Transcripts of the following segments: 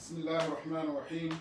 بسم الله الرحمن الرحيم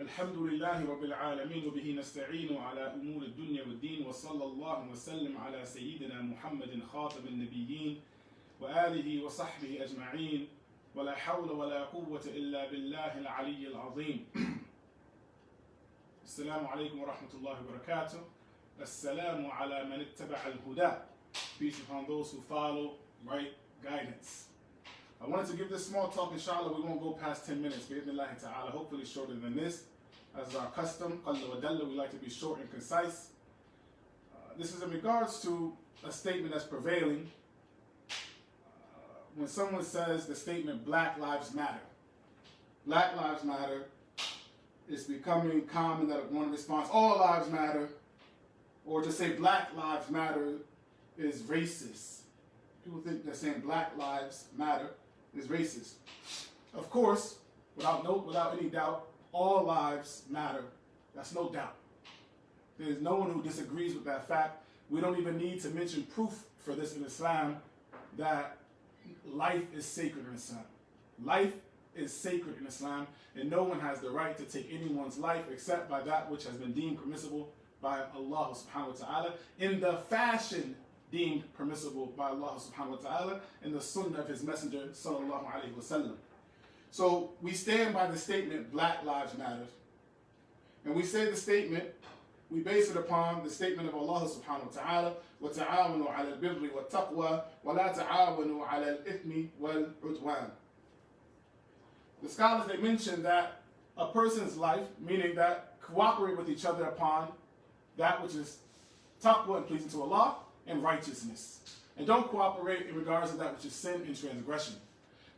الحمد لله رب العالمين وبه نستعين على أمور الدنيا والدين وصلى الله وسلم على سيدنا محمد خاتم النبيين وآله وصحبه أجمعين ولا حول ولا قوة إلا بالله العلي العظيم. السلام عليكم ورحمة الله وبركاته. السلام على من اتبع الهدى. Peace upon those who follow right guidance. I wanted to give this small talk, inshallah. We won't go past 10 minutes, bi'idhnillahi ta'ala, hopefully shorter than this. As is our custom, qalla wa dalla, we like to be short and concise. This is in regards to a statement that's prevailing. When someone says the statement, Black Lives Matter. Black Lives Matter is becoming common that one response, all lives matter, or to say Black Lives Matter is racist. People think that saying Black Lives Matter is racist. Of course, without any doubt, all lives matter. That's no doubt. There's no one who disagrees with that fact. We don't even need to mention proof for this in Islam, that life is sacred in Islam. Life is sacred in Islam, and no one has the right to take anyone's life except by that which has been deemed permissible by Allah subhanahu wa ta'ala in the fashion deemed permissible by Allah subhanahu wa ta'ala in the sunnah of his messenger sallallahu alayhi wa sallam. So we stand by the statement Black Lives Matter. And we say the statement, we base it upon the statement of Allah subhanahu wa ta'ala, وَتَعَاوَنُوا عَلَى الْبِرِّ وَالتَّقْوَى وَلَا تَعَاوَنُوا عَلَى الْإِثْمِ وَالْعُدْوَانِ. The scholars, they mention that a person's life, meaning that cooperate with each other upon that which is taqwa and pleasing to Allah, and righteousness. And don't cooperate in regards to that which is sin and transgression.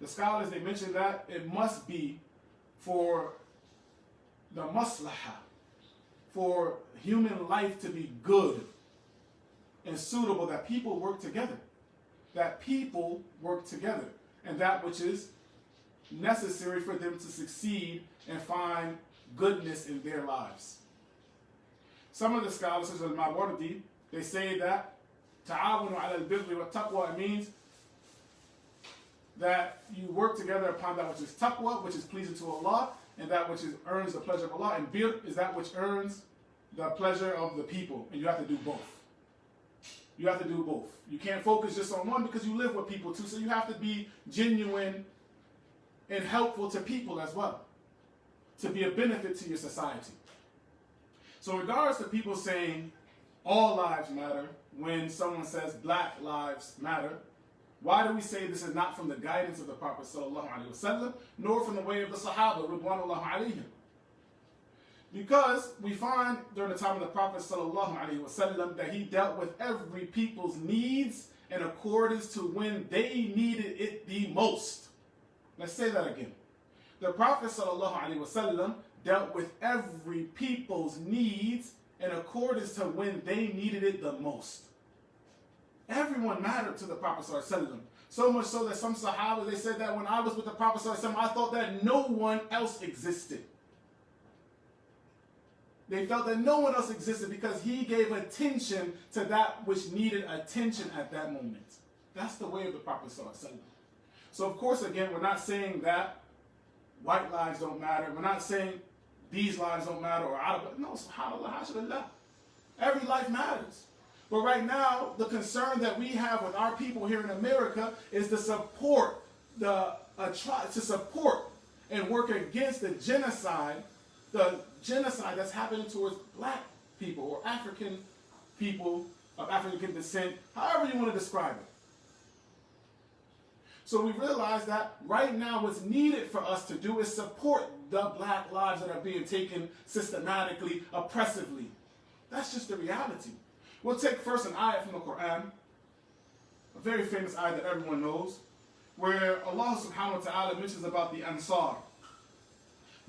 The scholars, they mention that it must be for the maslahah, for human life to be good and suitable, that people work together. That people work together. And that which is necessary for them to succeed and find goodness in their lives. Some of the scholars, such as Al-Mawardi, they say that ta'awunu ala al-birri wa taqwa means that you work together upon that which is taqwa, which is pleasing to Allah, and that which earns the pleasure of Allah, and bir is that which earns the pleasure of the people, and you have to do both. You have to do both. You can't focus just on one because you live with people too, so you have to be genuine and helpful to people as well, to be a benefit to your society. So in regards to people saying all lives matter, when someone says Black Lives Matter, why do we say this is not from the guidance of the Prophet ﷺ, nor from the way of the Sahaba, Ridwanullah alayhim? Because we find during the time of the Prophet ﷺ that he dealt with every people's needs in accordance to when they needed it the most. Let's say that again. The Prophet ﷺ dealt with every people's needs in accordance to when they needed it the most. Everyone mattered to the Prophet ﷺ. So much so that some Sahaba, they said that when I was with the Prophet ﷺ, I thought that no one else existed. They felt that no one else existed because he gave attention to that which needed attention at that moment. That's the way of the Prophet ﷺ. So of course, again, we're not saying that white lives don't matter. We're not saying these lives don't matter or no, subhanAllah, hashallah. Every life matters. But right now, the concern that we have with our people here in America is to support and work against the genocide that's happening towards black people or African people of African descent, however you want to describe it. So we realize that right now what's needed for us to do is support the black lives that are being taken systematically, oppressively. That's just the reality. We'll take first an ayat from the Quran, a very famous ayat that everyone knows, where Allah subhanahu wa ta'ala mentions about the Ansar.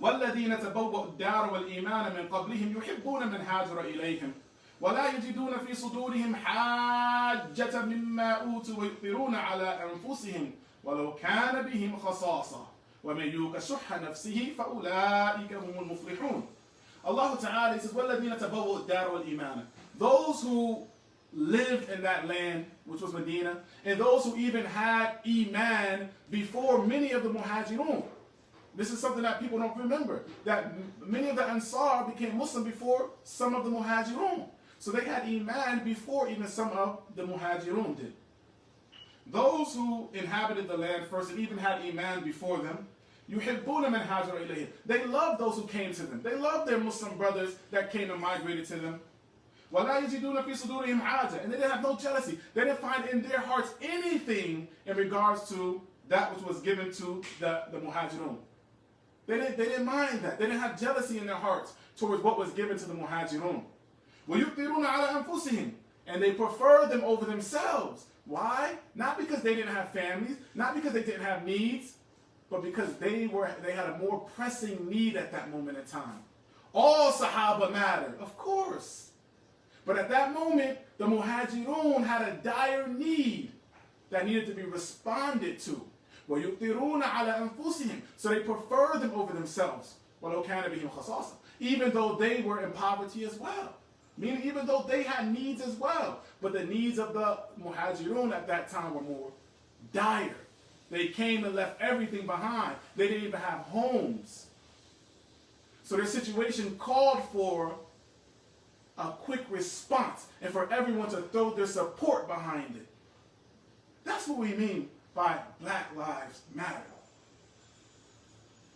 وَالَّذِينَ تَبَوَّأُوا الدَّارَ وَالْإِيمَانَ مِنْ قَبْلِهِمْ يُحِبُّونَ مَنْ هَاجَرَ إِلَيْهِمْ وَلَا يَجِدُونَ فِي صُدُورِهِمْ حَاجَّةً مِمَّا أُوتُوا وَيُؤْثِرُونَ عَلَى أَنفُسِهِمْ وَلَوْ كَانَ بِهِمْ خَصَاصَةٌ وَمَنْ يُوقَ شُحَّ نَفْسِهِ فَأُولَٰئِكَ هُمُ الْمُفْلِحُونَ. Allah Ta'ala says, وَالَّذِينَ تَبَوَّأُوا الدَّارَ وَالْإِيمَانَ. Those who lived in that land, which was Medina, and those who even had Iman before many of the Muhajirun. This is something that people don't remember. That many of the Ansar became Muslim before some of the Muhajirun. So they had Iman before even some of the Muhajirun did. Those who inhabited the land first and even had Iman before them, يُحِبُّونَ مَنْ هَاجَرَ إِلَيْهِ. They loved those who came to them. They loved their Muslim brothers that came and migrated to them. وَلَا يَجِدُونَ فِي صُدُورِهِمْ حَاجَةً. And they didn't have no jealousy. They didn't find in their hearts anything in regards to that which was given to the Muhajirun. They didn't mind that. They didn't have jealousy in their hearts towards what was given to the Muhajirun. وَيُؤْثِرُونَ عَلَى أَنفُسِهِمْ. And they preferred them over themselves. Why? Not because they didn't have families, not because they didn't have needs, but because they had a more pressing need at that moment in time. All Sahaba mattered, of course. But at that moment, the Muhajirun had a dire need that needed to be responded to. وَيُؤْثِرُونَ عَلَى أَنفُسِهِمْ. So they preferred them over themselves. وَلَوْ كَانَ بِهِمْ خَصَاصَةٌ. Even though they were in poverty as well. Meaning even though they had needs as well. But the needs of the Muhajirun at that time were more dire. They came and left everything behind. They didn't even have homes. So their situation called for a quick response and for everyone to throw their support behind it. That's what we mean by Black Lives Matter.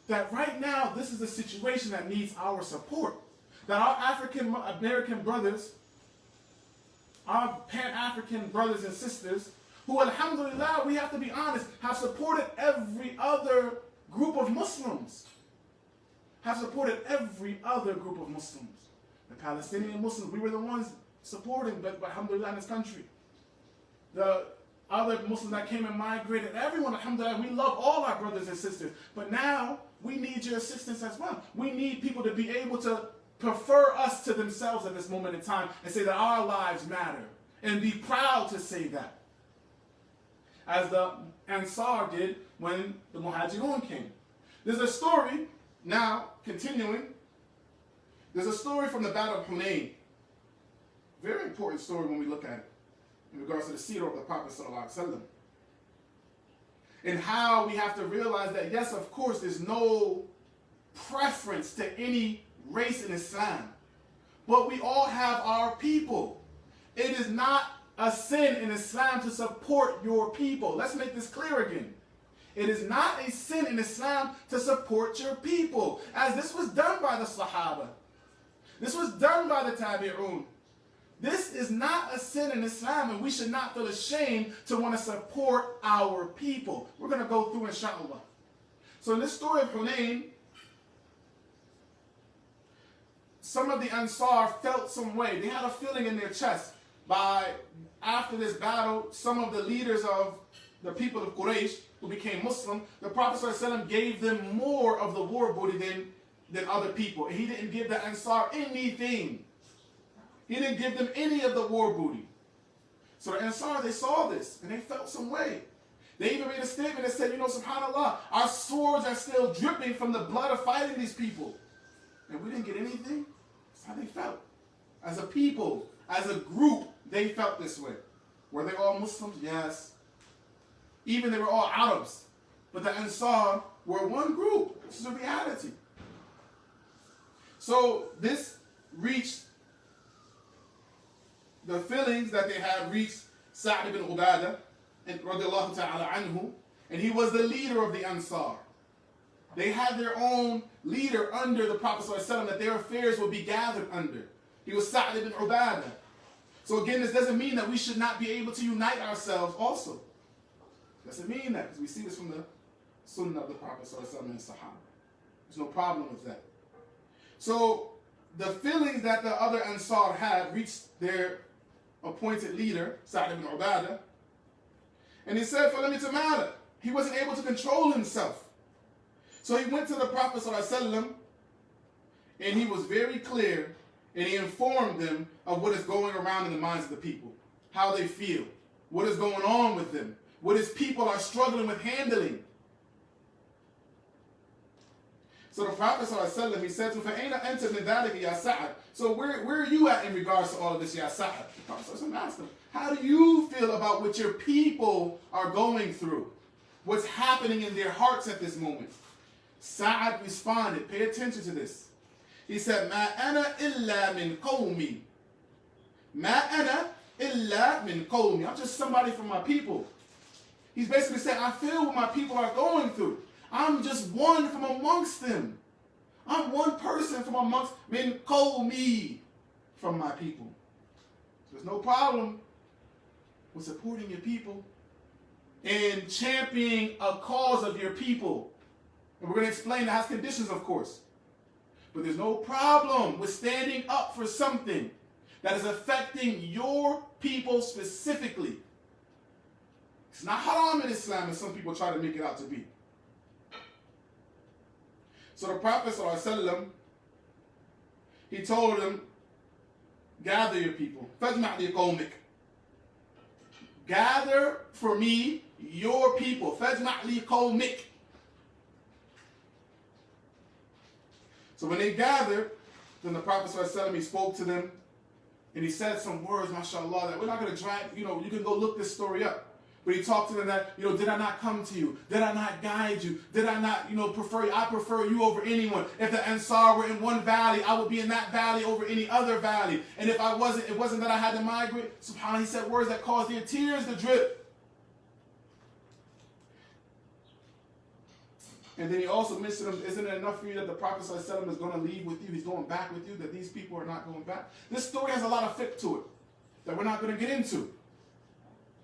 That right now, this is a situation that needs our support. That our African American brothers, our Pan-African brothers and sisters, who, alhamdulillah, we have to be honest, have supported every other group of Muslims. Have supported every other group of Muslims. The Palestinian Muslims, we were the ones supporting, but alhamdulillah, in this country. The other Muslims that came and migrated, everyone, alhamdulillah, we love all our brothers and sisters. But now, we need your assistance as well. We need people to be able to prefer us to themselves at this moment in time and say that our lives matter. And be proud to say that. As the Ansar did when the Muhajirun came. There's a story, now continuing, there's a story from the Battle of Hunayn. Very important story when we look at it, in regards to the seerah of the Prophet ﷺ. And how we have to realize that, yes, of course, there's no preference to any race in Islam. But we all have our people. It is not a sin in Islam to support your people. Let's make this clear again. It is not a sin in Islam to support your people, as this was done by the Sahaba. This was done by the Tabi'un. This is not a sin in Islam, and we should not feel ashamed to want to support our people. We're going to go through, inshallah. So in this story of Hunayn, some of the Ansar felt some way. They had a feeling in their chest. After this battle, some of the leaders of the people of Quraysh who became Muslim, the Prophet ﷺ gave them more of the war booty than other people. And he didn't give the Ansar anything. He didn't give them any of the war booty. So the Ansar, they saw this and they felt some way. They even made a statement that said, subhanAllah, our swords are still dripping from the blood of fighting these people. And we didn't get anything. That's how they felt. As a people, as a group, they felt this way. Were they all Muslims? Yes. Even they were all Arabs. But the Ansar were one group. This is a reality. So this reached, the feelings that they had reached Sa'd ibn Ubadah, radiallahu ta'ala anhu, and he was the leader of the Ansar. They had their own leader under the Prophet ﷺ that their affairs would be gathered under. He was Sa'd ibn Ubadah. So again, this doesn't mean that we should not be able to unite ourselves also. Doesn't mean that, because we see this from the Sunnah of the Prophet ﷺ and Sahaba. There's no problem with that. So the feelings that the other Ansar had reached their appointed leader, Sa'd ibn Ubadah, and he said, "For me to matter." He wasn't able to control himself. So he went to the Prophet ﷺ, and he was very clear, and he informed them of what is going around in the minds of the people, how they feel, what is going on with them, what his people are struggling with handling. So the Prophet ﷺ, he said to him, so where are you at in regards to all of this, Ya Sa'd? The Prophet ﷺ asked him, how do you feel about what your people are going through? What's happening in their hearts at this moment? Sa'ad responded, pay attention to this. He said, Ma ana illa min qawmi. Ma ana illa min qawmi. I'm just somebody from my people. He's basically saying, I feel what my people are going through. I'm just one from amongst them. I'm one person from amongst min qawmi, from my people. So there's no problem with supporting your people and championing a cause of your people. And we're going to explain that has conditions, of course. But there's no problem with standing up for something that is affecting your people specifically. It's not haram in Islam as some people try to make it out to be. So the Prophet ﷺ, he told them, gather your people. فَاجْمَعْ لِقَوْمِكَ. Gather for me your people. فَاجْمَعْ لِقَوْمِكَ. So when they gathered, then the Prophet ﷺ, he spoke to them and he said some words, mashallah, that we're not going to drag, you can go look this story up. But he talked to them that, did I not come to you? Did I not guide you? Did I not, prefer you? I prefer you over anyone. If the Ansar were in one valley, I would be in that valley over any other valley. And if I wasn't, it wasn't that I had to migrate. SubhanAllah, he said words that caused their tears to drip. And then he also mentioned them, isn't it enough for you that the Prophet ﷺ is going to leave with you? He's going back with you, that these people are not going back. This story has a lot of fiqh to it that we're not going to get into.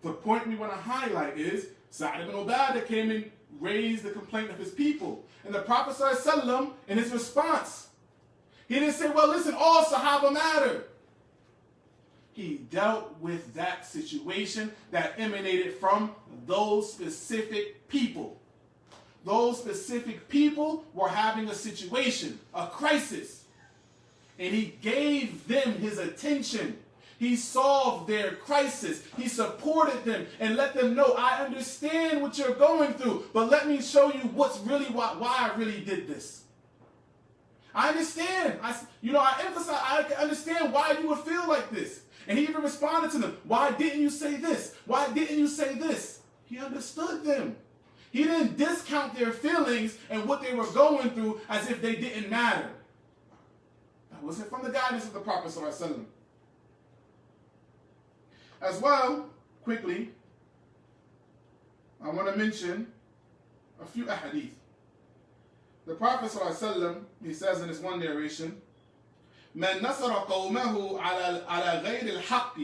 The point we want to highlight is Sa'd ibn Ubadah came and raised the complaint of his people. And the Prophet ﷺ, in his response, he didn't say, well, listen, all Sahaba matter. He dealt with that situation that emanated from those specific people. Those specific people were having a situation, a crisis. And he gave them his attention. He solved their crisis. He supported them and let them know, I understand what you're going through, but let me show you what's really why I really did this. I understand. I emphasize, I can understand why you would feel like this. And he even responded to them. Why didn't you say this? Why didn't you say this? He understood them. He didn't discount their feelings and what they were going through as if they didn't matter. That wasn't from the guidance of the Prophet ﷺ. As well, quickly, I want to mention a few ahadith. The Prophet ﷺ, he says in this one narration, من نصر قومه على غير الحق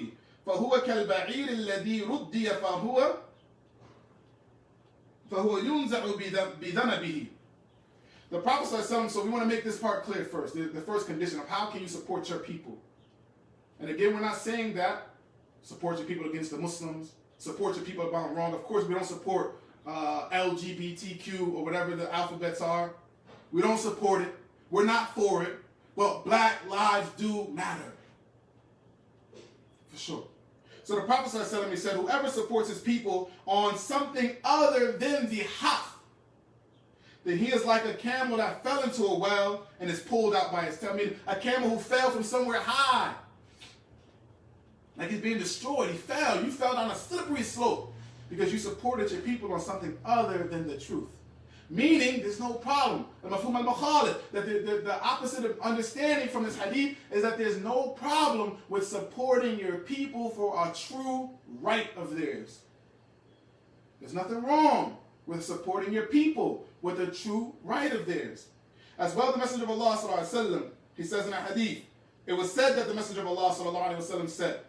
فهو كالبعير الذي ردي فهو ينزع بذنبه. The Prophet ﷺ, so we want to make this part clear first. The first condition of how can you support your people. And again, we're not saying that support your people against the Muslims, support your people about wrong. Of course, we don't support LGBTQ or whatever the alphabets are. We don't support it. We're not for it. But black lives do matter. For sure. So the Prophet ﷺ, he said, whoever supports his people on something other than the haqq, then he is like a camel that fell into a well and is pulled out by its tail. I mean, a camel who fell from somewhere high. Like he's being destroyed. He fell. You fell down a slippery slope because you supported your people on something other than the truth. Meaning, there's no problem. The mafhum al-mukhalif, that the opposite of understanding from this hadith is that there's no problem with supporting your people for a true right of theirs. There's nothing wrong with supporting your people with a true right of theirs. As well, the Messenger of Allah sallallahu alaihi wasallam, he says in a hadith, it was said that the Messenger of Allah sallallahu alaihi wasallam said,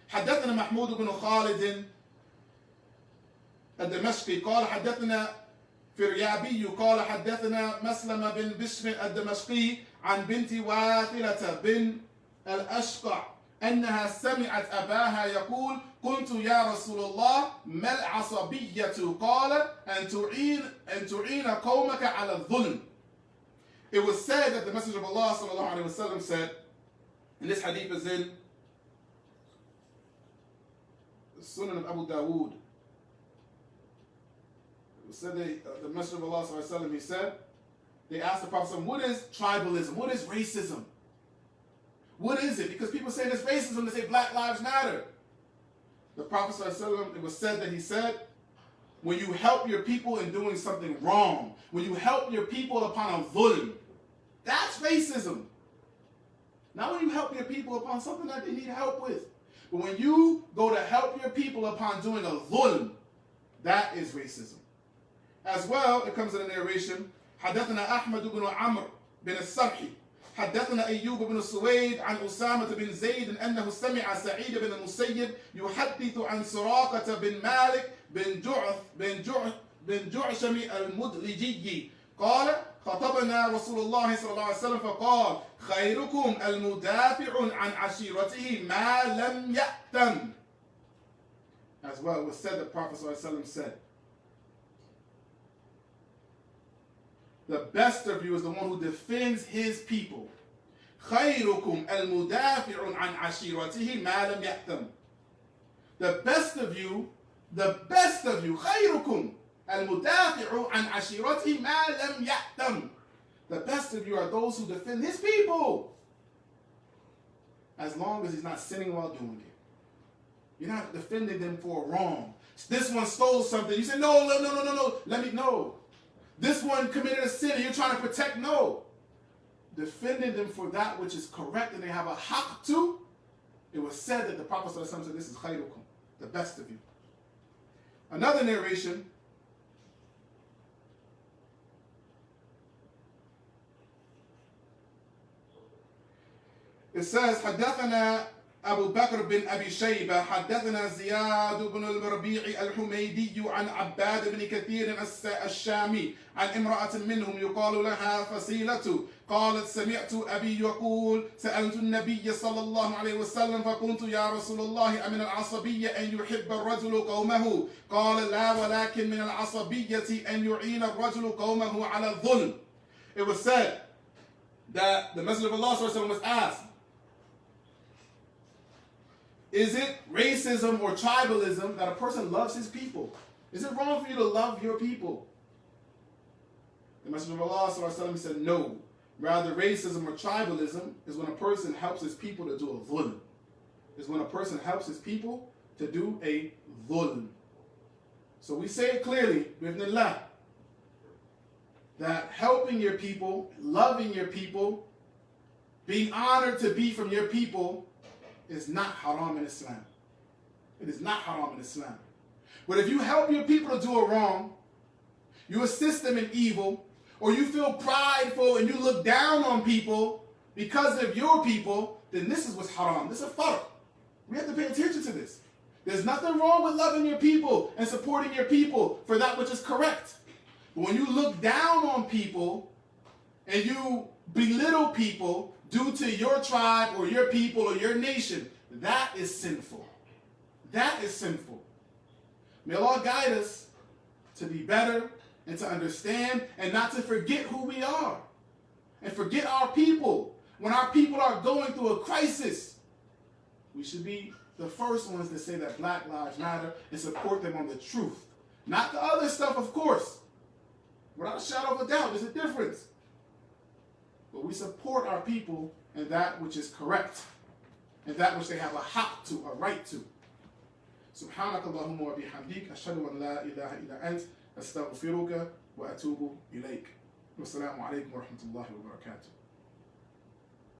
حدثنا محمود بن خالد الدمشقي قال حدثنا فريابي قال حدثنا مسلم بن بشر الدمشقي عن بنت واثلة بن الأشقع أنها سمعت أباها يقول قلت يا رسول الله ما العصبية قال أن تعين قومك على الظلم. It was said that the Messenger of Allah sallallahu alaihi wasallam said, and this hadith is in the Sunan of Abu Dawood. It said that the Messenger of Allah sallallahu alaihi wasallam, he said, they asked the Prophet, what is tribalism? What is racism? What is it? Because people say there's racism, they say Black Lives Matter. The Prophet sallallahu alaihi wasallam, it was said that he said, when you help your people in doing something wrong, when you help your people upon a dhulm, that's racism. Not when you help your people upon something that they need help with. But when you go to help your people upon doing a dhulm, that is racism. As well, it comes in the narration, حدثنا أحمد بن عمرو بن السرحي حدثنا أيوب بن سويد عن أسامة بن زيد أنه سمع سعيد بن المسيب يحدث عن سراقة بن مالك بن جعشم المدلجي قال خطبنا رسول الله صلى الله عليه وسلم فقال خيركم المدافع عن عشيرته ما لم يأتم. As well, it was said that Prophet ﷺ said, the best of you is the one who defends his people. خيركم المدافع عن عشيرته ما لم يأتم. The best of you, خيركم المدافع عن عشيرته ما لم يأتم. The best of you are those who defend his people, as long as he's not sinning while doing it. You're not defending them for a wrong. This one stole something. You say, no. No. This one committed a sin and you're trying to protect. No. Defending them for that which is correct and they have a haqq to. It was said that the Prophet ﷺ said, this is khayrukum, the best of you. Another narration. It says, حدثنا أبو بكر بن أبي شيبة حدثنا زياد بن الربيع الحميدي عن عباد بن كثير الشامي عن امرأة منهم يقال لها فصيلة قالت سمعت أبي يقول سألت النبي صلى الله عليه وسلم فقلت يا رسول الله أمن العصبية أن يحب الرجل قومه قال لا ولكن من العصبية أن يعين الرجل قومه على الظلم. It was said that the Messenger of Allah was asked, is it racism or tribalism that a person loves his people? Is it wrong for you to love your people? The Messenger of Allah said no. Rather, racism or tribalism is when a person helps his people to do a dhulm. Is when a person helps his people to do a dhulm. So we say it clearly, bi'idhnillah, that helping your people, loving your people, being honored to be from your people is not haram in Islam. It is not haram in Islam. But if you help your people to do a wrong, you assist them in evil, or you feel prideful and you look down on people because of your people, then this is what's haram. This is a farq. We have to pay attention to this. There's nothing wrong with loving your people and supporting your people for that which is correct. But when you look down on people and you belittle people due to your tribe or your people or your nation, that is sinful. That is sinful. May Allah guide us to be better and to understand and not to forget who we are and forget our people. When our people are going through a crisis, we should be the first ones to say that Black Lives Matter and support them on the truth. Not the other stuff, of course. Without a shadow of a doubt, there's a difference. But we support our people in that which is correct and that which they have a haqq to, a right to. سبحانك اللهم وبحمدك أشهد أن لا إله إلا أنت أستغفرك وأتوب إليك. والسلام عليكم ورحمة الله وبركاته.